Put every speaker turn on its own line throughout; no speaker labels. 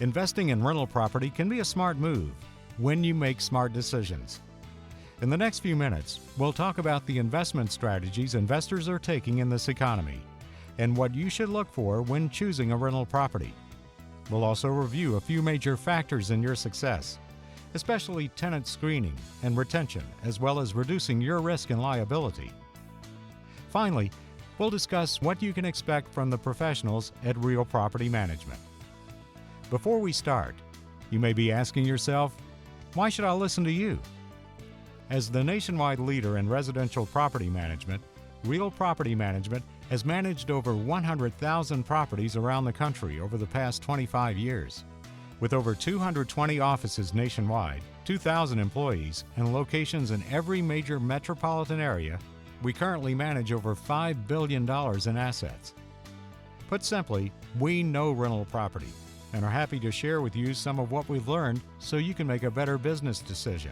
Investing in rental property can be a smart move when you make smart decisions. In the next few minutes, we'll talk about the investment strategies investors are taking in this economy and what you should look for when choosing a rental property. We'll also review a few major factors in your success, especially tenant screening and retention, as well as reducing your risk and liability. Finally, we'll discuss what you can expect from the professionals at Real Property Management. Before we start, you may be asking yourself, why should I listen to you? As the nationwide leader in residential property management, Real Property Management has managed over 100,000 properties around the country over the past 25 years. With over 220 offices nationwide, 2,000 employees, and locations in every major metropolitan area, we currently manage over $5 billion in assets. Put simply, we know rental property and are happy to share with you some of what we've learned so you can make a better business decision.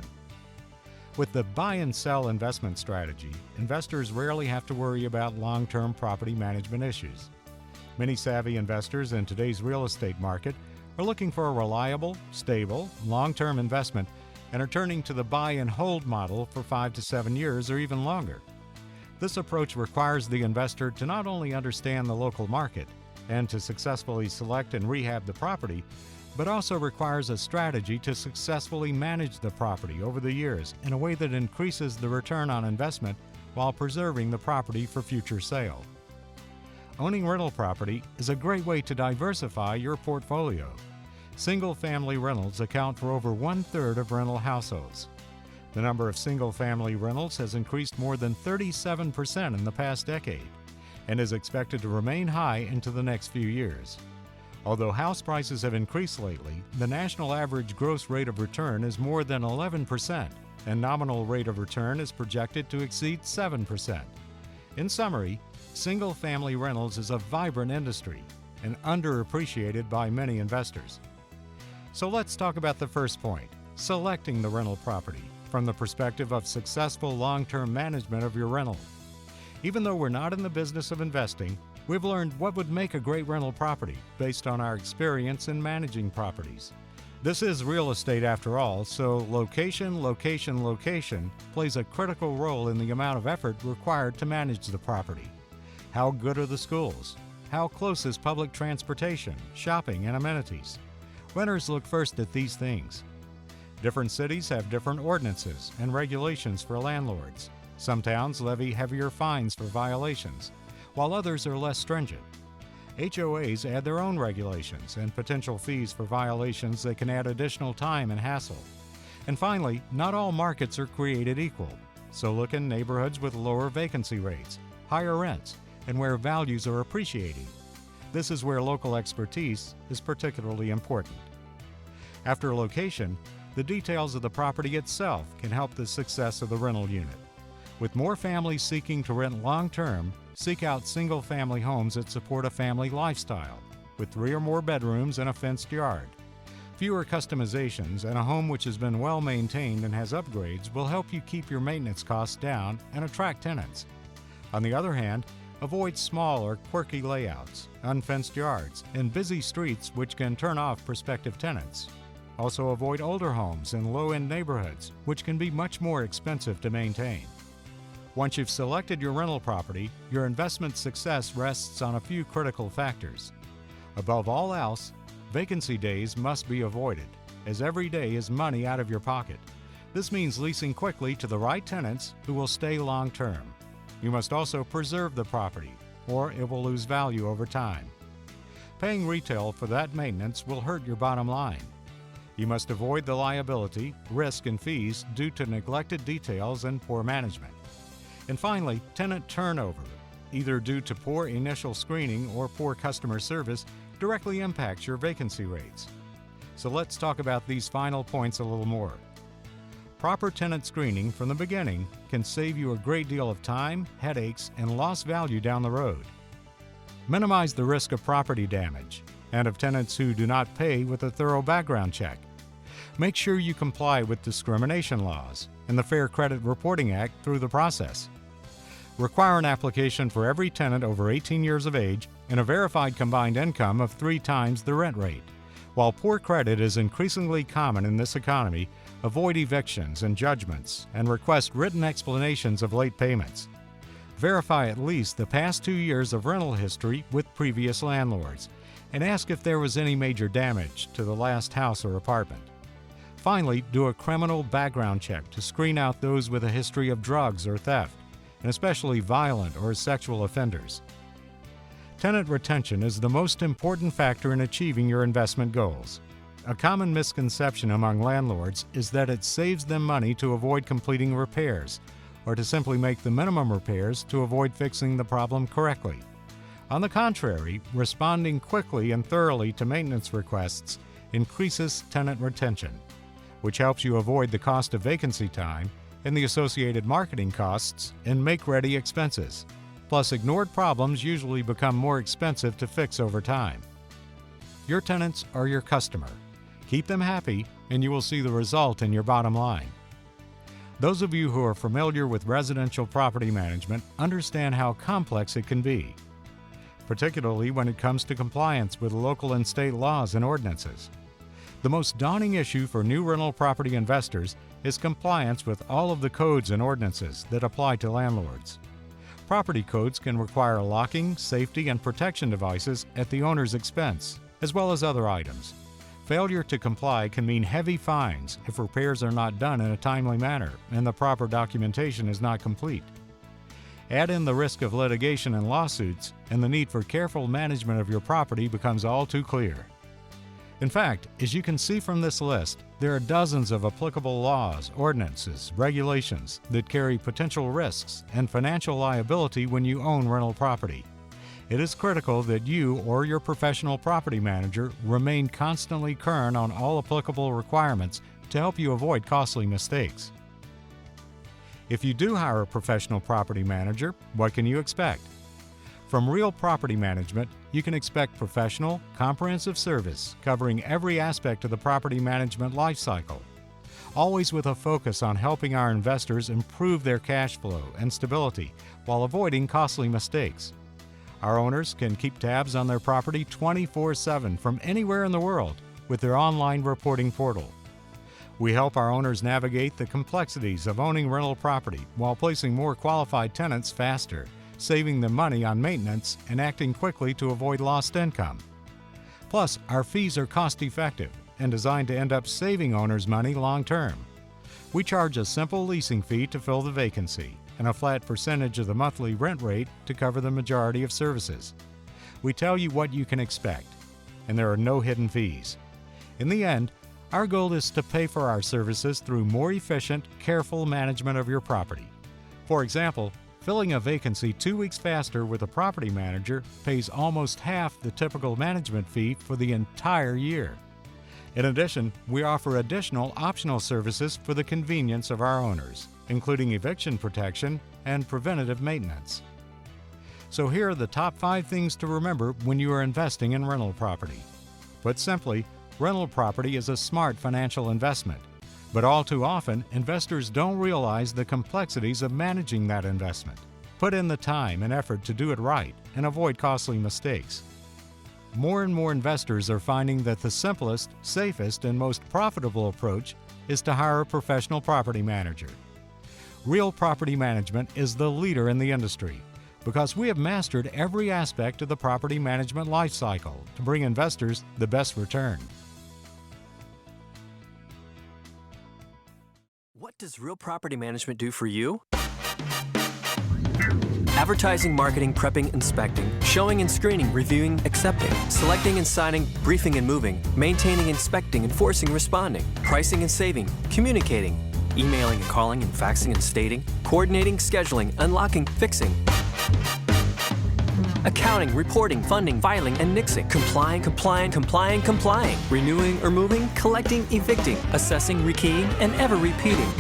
With the buy and sell investment strategy, investors rarely have to worry about long-term property management issues. Many savvy investors in today's real estate market are looking for a reliable, stable, long-term investment and are turning to the buy and hold model for 5 to 7 years or even longer. This approach requires the investor to not only understand the local market and to successfully select and rehab the property, but also requires a strategy to successfully manage the property over the years in a way that increases the return on investment while preserving the property for future sale. Owning rental property is a great way to diversify your portfolio. Single-family rentals account for over 1/3 of rental households. The number of single-family rentals has increased more than 37% in the past decade and is expected to remain high into the next few years. Although house prices have increased lately, the national average gross rate of return is more than 11%, and nominal rate of return is projected to exceed 7%. In summary, single-family rentals is a vibrant industry and underappreciated by many investors. So let's talk about the first point, selecting the rental property from the perspective of successful long-term management of your rental. Even though we're not in the business of investing, we've learned what would make a great rental property based on our experience in managing properties. This is real estate after all, so location plays a critical role in the amount of effort required to manage the property. How good are the schools? How close is public transportation, shopping, and amenities? Renters look first at these things. Different cities have different ordinances and regulations for landlords. Some towns levy heavier fines for violations, while others are less stringent. HOAs add their own regulations and potential fees for violations that can add additional time and hassle. And finally, not all markets are created equal, so look in neighborhoods with lower vacancy rates, higher rents, and where values are appreciating. This is where local expertise is particularly important. After location, the details of the property itself can help the success of the rental unit. With more families seeking to rent long-term, seek out single-family homes that support a family lifestyle, with 3 or more bedrooms and a fenced yard. Fewer customizations and a home which has been well maintained and has upgrades will help you keep your maintenance costs down and attract tenants. On the other hand, avoid small or quirky layouts, unfenced yards, and busy streets which can turn off prospective tenants. Also avoid older homes in low-end neighborhoods, which can be much more expensive to maintain. Once you've selected your rental property, your investment success rests on a few critical factors. Above all else, vacancy days must be avoided, as every day is money out of your pocket. This means leasing quickly to the right tenants who will stay long-term. You must also preserve the property, or it will lose value over time. Paying retail for that maintenance will hurt your bottom line. You must avoid the liability, risk, and fees due to neglected details and poor management. And finally, tenant turnover, either due to poor initial screening or poor customer service, directly impacts your vacancy rates. So let's talk about these final points a little more. Proper tenant screening from the beginning can save you a great deal of time, headaches, and lost value down the road. Minimize the risk of property damage and of tenants who do not pay with a thorough background check. Make sure you comply with discrimination laws and the Fair Credit Reporting Act through the process. Require an application for every tenant over 18 years of age and a verified combined income of 3 times the rent rate, While poor credit is increasingly common in this economy, avoid evictions and judgments and request written explanations of late payments. Verify at least the past 2 years of rental history with previous landlords and ask if there was any major damage to the last house or apartment. Finally, do a criminal background check to screen out those with a history of drugs or theft, and especially violent or sexual offenders. Tenant retention is the most important factor in achieving your investment goals. A common misconception among landlords is that it saves them money to avoid completing repairs, or to simply make the minimum repairs to avoid fixing the problem correctly. On the contrary, responding quickly and thoroughly to maintenance requests increases tenant retention, which helps you avoid the cost of vacancy time and the associated marketing costs and make-ready expenses. Plus, ignored problems usually become more expensive to fix over time. Your tenants are your customer. Keep them happy, and you will see the result in your bottom line. Those of you who are familiar with residential property management understand how complex it can be, particularly when it comes to compliance with local and state laws and ordinances. The most daunting issue for new rental property investors is compliance with all of the codes and ordinances that apply to landlords. Property codes can require locking, safety, and protection devices at the owner's expense, as well as other items. Failure to comply can mean heavy fines if repairs are not done in a timely manner and the proper documentation is not complete. Add in the risk of litigation and lawsuits, and the need for careful management of your property becomes all too clear. In fact, as you can see from this list, there are dozens of applicable laws, ordinances, regulations that carry potential risks and financial liability when you own rental property. It is critical that you or your professional property manager remain constantly current on all applicable requirements to help you avoid costly mistakes. If you do hire a professional property manager, what can you expect? From Real Property Management, you can expect professional, comprehensive service covering every aspect of the property management lifecycle, always with a focus on helping our investors improve their cash flow and stability while avoiding costly mistakes. Our owners can keep tabs on their property 24/7 from anywhere in the world with their online reporting portal. We help our owners navigate the complexities of owning rental property while placing more qualified tenants faster, saving them money on maintenance and acting quickly to avoid lost income. Plus, our fees are cost-effective and designed to end up saving owners money long-term. We charge a simple leasing fee to fill the vacancy and a flat percentage of the monthly rent rate to cover the majority of services. We tell you what you can expect, and there are no hidden fees. In the end, our goal is to pay for our services through more efficient, careful management of your property. For example, filling a vacancy 2 weeks faster with a property manager pays almost half the typical management fee for the entire year. In addition, we offer additional optional services for the convenience of our owners, including eviction protection and preventative maintenance. So here are the top 5 things to remember when you are investing in rental property. Put simply, rental property is a smart financial investment. But all too often, investors don't realize the complexities of managing that investment. Put in the time and effort to do it right and avoid costly mistakes. More and more investors are finding that the simplest, safest, and most profitable approach is to hire a professional property manager. Real Property Management is the leader in the industry because we have mastered every aspect of the property management lifecycle to bring investors the best return.
What does Real Property Management do for you? Advertising, marketing, prepping, inspecting, showing and screening, reviewing, accepting, selecting and signing, briefing and moving, maintaining, inspecting, enforcing, responding, pricing and saving, communicating, emailing and calling and faxing and stating, coordinating, scheduling, unlocking, fixing, accounting, reporting, funding, filing, and nixing, complying, renewing or moving, collecting, evicting, assessing, rekeying, and ever repeating.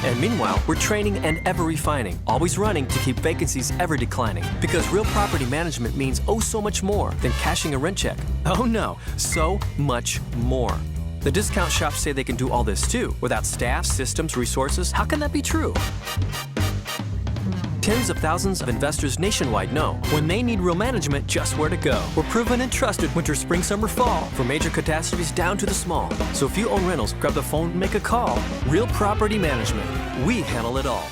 And meanwhile, we're training and ever refining, always running to keep vacancies ever declining. Because Real Property Management means oh so much more than cashing a rent check. Oh no, so much more. The discount shops say they can do all this too. Without staff, systems, resources, how can that be true? Tens of thousands of investors nationwide know when they need real management, just where to go. We're proven and trusted winter, spring, summer, fall, from major catastrophes down to the small. So if you own rentals, grab the phone and make a call. Real Property Management. We handle it all.